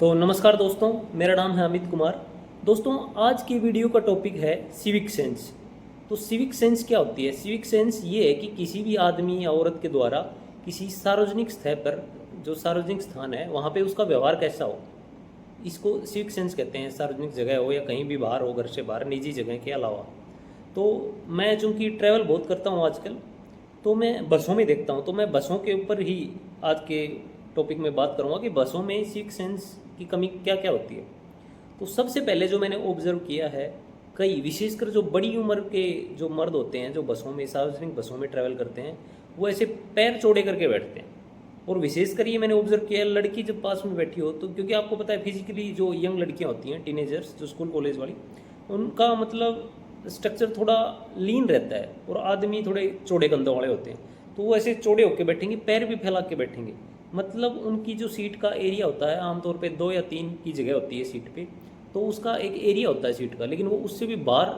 तो नमस्कार दोस्तों, मेरा नाम है अमित कुमार। दोस्तों, आज की वीडियो का टॉपिक है सिविक सेंस। तो सिविक सेंस क्या होती है? सिविक सेंस ये है कि किसी भी आदमी या औरत के द्वारा किसी सार्वजनिक स्थल पर, जो सार्वजनिक स्थान है वहाँ पे उसका व्यवहार कैसा हो, इसको सिविक सेंस कहते हैं। सार्वजनिक जगह हो या कहीं भी बाहर हो, घर से बाहर, निजी जगह के अलावा। तो मैं चूँकि ट्रैवल बहुत करता हूँ आजकल, तो मैं बसों में देखता हूँ। तो मैं बसों के ऊपर ही आज के टॉपिक में बात करूँगा कि बसों में सिविक सेंस की कमी क्या क्या होती है। तो सबसे पहले जो मैंने ऑब्जर्व किया है, कई विशेषकर जो बड़ी उम्र के जो मर्द होते हैं जो बसों में, सार्वजनिक बसों में ट्रैवल करते हैं, वो ऐसे पैर चौड़े करके बैठते हैं। और विशेषकर ये मैंने ऑब्जर्व किया है, लड़की जब पास में बैठी हो तो, क्योंकि आपको पता है फिजिकली जो यंग लड़कियां होती हैं, टीनेजर्स, जो स्कूल कॉलेज वाली, उनका मतलब स्ट्रक्चर थोड़ा लीन रहता है और आदमी थोड़े चौड़े कंधों वाले होते हैं। तो वो ऐसे चौड़े होकर बैठेंगे, पैर भी फैला के बैठेंगे। मतलब उनकी जो सीट का एरिया होता है, आमतौर पे 2 या 3 की जगह होती है सीट पे, तो उसका एक एरिया होता है सीट का, लेकिन वो उससे भी बाहर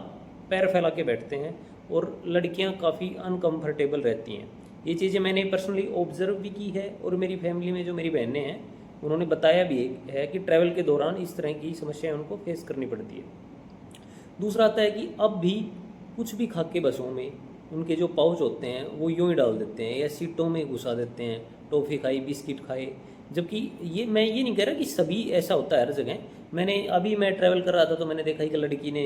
पैर फैला के बैठते हैं और लड़कियां काफ़ी अनकंफर्टेबल रहती हैं। ये चीज़ें मैंने पर्सनली ऑब्जर्व भी की है और मेरी फैमिली में जो मेरी बहनें हैं उन्होंने बताया भी है कि ट्रैवल के दौरान इस तरह की समस्याएं उनको फेस करनी पड़ती है। दूसरा आता है कि अब भी कुछ भी खा के बसों में उनके जो पाउच होते हैं वो यूँ ही डाल देते हैं या सीटों में घुसा देते हैं। टॉफ़ी खाई, बिस्किट खाए, जबकि ये, मैं ये नहीं कह रहा कि सभी ऐसा होता है हर जगह। मैं ट्रैवल कर रहा था तो मैंने देखा कि लड़की ने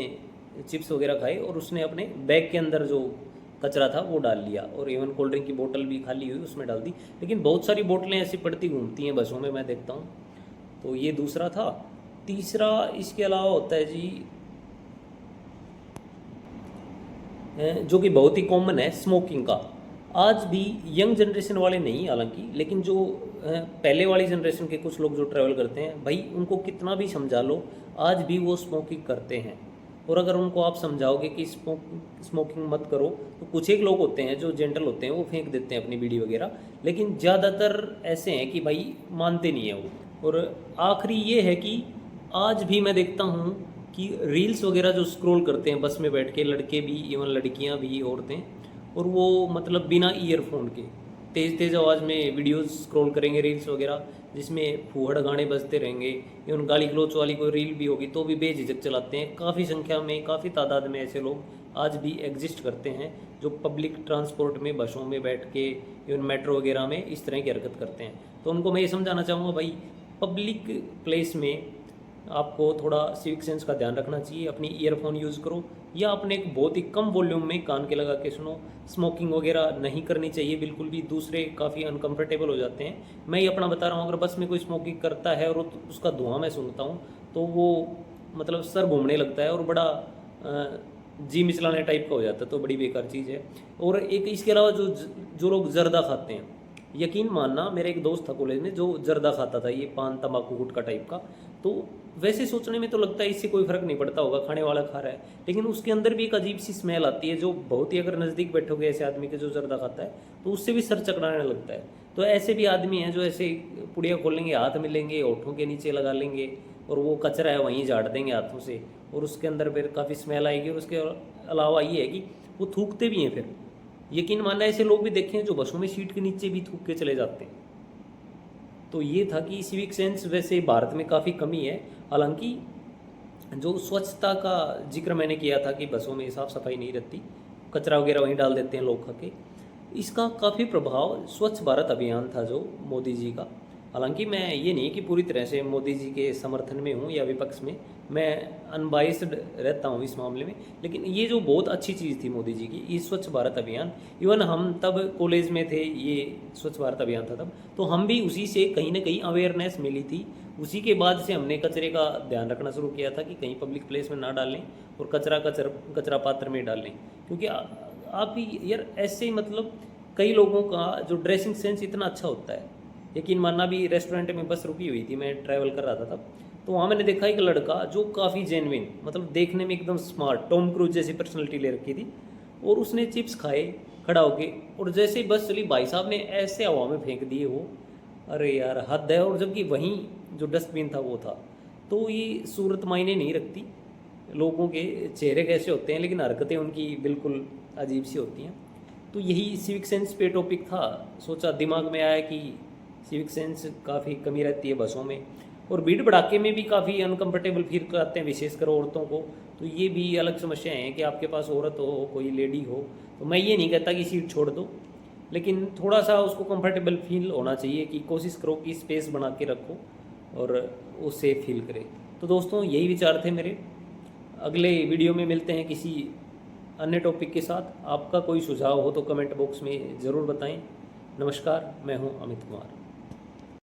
चिप्स वगैरह खाए और उसने अपने बैग के अंदर जो कचरा था वो डाल लिया, और इवन कोल्ड ड्रिंक की बोतल भी खाली हुई उसमें डाल दी। लेकिन बहुत सारी बोतलें ऐसी पड़ती घूमती हैं बसों में, मैं देखता हूँ। तो ये दूसरा था। तीसरा इसके अलावा होता है जी, जो कि बहुत ही कॉमन है, स्मोकिंग का। आज भी यंग जनरेशन वाले नहीं हालांकि, लेकिन जो पहले वाली जनरेशन के कुछ लोग जो ट्रैवल करते हैं, भाई उनको कितना भी समझा लो, आज भी वो स्मोकिंग करते हैं। और अगर उनको आप समझाओगे कि स्मोकिंग मत करो, तो कुछ एक लोग होते हैं जो जेंटल होते हैं, वो फेंक देते हैं अपनी बीड़ी वगैरह, लेकिन ज़्यादातर ऐसे हैं कि भाई मानते नहीं हैं वो। और आखिरी ये है कि आज भी मैं देखता हूँ कि रील्स वगैरह जो स्क्रॉल करते हैं बस में बैठ के, लड़के भी, इवन लड़कियां भी, औरतें, और वो मतलब बिना ईयरफोन के तेज़ तेज़ आवाज़ में वीडियोस स्क्रॉल करेंगे, रील्स वगैरह, जिसमें फूहड़ गाने बजते रहेंगे। इवन गाली गलौच वाली कोई रील भी होगी तो भी बेझिझक चलाते हैं। काफ़ी संख्या में, काफ़ी तादाद में ऐसे लोग आज भी एग्जिस्ट करते हैं जो पब्लिक ट्रांसपोर्ट में, बसों में बैठ के, इवन मेट्रो वगैरह में इस तरह की हरकत करते हैं। तो उनको मैं ये समझाना चाहूँगा, भाई पब्लिक प्लेस में आपको थोड़ा सिविक सेंस का ध्यान रखना चाहिए। अपनी ईयरफोन यूज़ करो या अपने एक बहुत ही कम वॉल्यूम में कान के लगा के सुनो। स्मोकिंग वगैरह नहीं करनी चाहिए बिल्कुल भी, दूसरे काफ़ी अनकंफर्टेबल हो जाते हैं। मैं ये अपना बता रहा हूँ, अगर बस में कोई स्मोकिंग करता है और उसका धुआं मैं सुनता हूँ तो वो मतलब सर घूमने लगता है और बड़ा जी मिचलाने टाइप का हो जाता है, तो बड़ी बेकार चीज़ है। और एक इसके अलावा जो जो लोग जर्दा खाते हैं, यकीन मानना, मेरा एक दोस्त था कॉलेज में जो जर्दा खाता था, ये पान तंबाकू गुटखा टाइप का। तो वैसे सोचने में तो लगता है इससे कोई फ़र्क नहीं पड़ता होगा, खाने वाला खा रहा है, लेकिन उसके अंदर भी एक अजीब सी स्मेल आती है जो बहुत ही, अगर नज़दीक बैठोगे ऐसे आदमी के जो जर्दा खाता है तो उससे भी सर चकराने लगता है। तो ऐसे भी आदमी हैं जो ऐसे पुड़िया खोलेंगे, हाथ मिलेंगे, होठों के नीचे लगा लेंगे और वो कचरा है वहीं झाड़ देंगे हाथों से, और उसके अंदर फिर काफ़ी स्मेल आएगी। और उसके अलावा ये है कि वो थूकते भी हैं फिर। यकीन मानना, ऐसे लोग भी देखे हैं जो बसों में सीट के नीचे भी थूक के चले जाते हैं। तो ये था कि सिविक सेंस वैसे भारत में काफ़ी कमी है। हालांकि जो स्वच्छता का जिक्र मैंने किया था कि बसों में साफ़ सफाई नहीं रहती, कचरा वगैरह वहीं डाल देते हैं लोग खा के, इसका काफ़ी प्रभाव स्वच्छ भारत अभियान था जो मोदी जी का। हालांकि मैं ये नहीं कि पूरी तरह से मोदी जी के समर्थन में हूँ या विपक्ष में, मैं अनबाइस्ड रहता हूँ इस मामले में, लेकिन ये जो बहुत अच्छी चीज़ थी मोदी जी की, ये स्वच्छ भारत अभियान। इवन हम तब कॉलेज में थे, ये स्वच्छ भारत अभियान था तब, तो हम भी उसी से कहीं ना कहीं अवेयरनेस मिली थी। उसी के बाद से हमने कचरे का ध्यान रखना शुरू किया था कि कहीं पब्लिक प्लेस में ना डालें और कचरा पात्र में डालें। क्योंकि आप ही यार ऐसे, मतलब कई लोगों का जो ड्रेसिंग सेंस इतना अच्छा होता है, यकीन मानना, भी रेस्टोरेंट में बस रुकी हुई थी, मैं ट्रैवल कर रहा था तब, तो वहाँ मैंने देखा एक लड़का जो काफ़ी जेन्युइन, मतलब देखने में एकदम स्मार्ट, टॉम क्रूज जैसी पर्सनैलिटी ले रखी थी, और उसने चिप्स खाए खड़ा होके, और जैसे ही बस चली भाई साहब ने ऐसे हवा में फेंक दिए वो, अरे यार हद है। और जबकि वहीं जो डस्टबिन था वो था। तो ये सूरत मायने नहीं रखती, लोगों के चेहरे कैसे होते हैं, लेकिन हरकतें उनकी बिल्कुल अजीब सी होती हैं। तो यही सिविक सेंस पे टॉपिक था, सोचा, दिमाग में आया कि सिविक सेंस काफ़ी कमी रहती है बसों में। और भीड़ भड़ाके में भी काफ़ी अनकंफर्टेबल फील कराते हैं, विशेषकर औरतों को। तो ये भी अलग समस्या है कि आपके पास औरत हो, कोई लेडी हो, तो मैं ये नहीं कहता कि सीट छोड़ दो, लेकिन थोड़ा सा उसको कंफर्टेबल फील होना चाहिए, कि कोशिश करो कि स्पेस बना के रखो और वो सेफ फील करे। तो दोस्तों यही विचार थे मेरे। अगले वीडियो में मिलते हैं किसी अन्य टॉपिक के साथ। आपका कोई सुझाव हो तो कमेंट बॉक्स में ज़रूर बताएं। नमस्कार, मैं हूं अमित कुमार।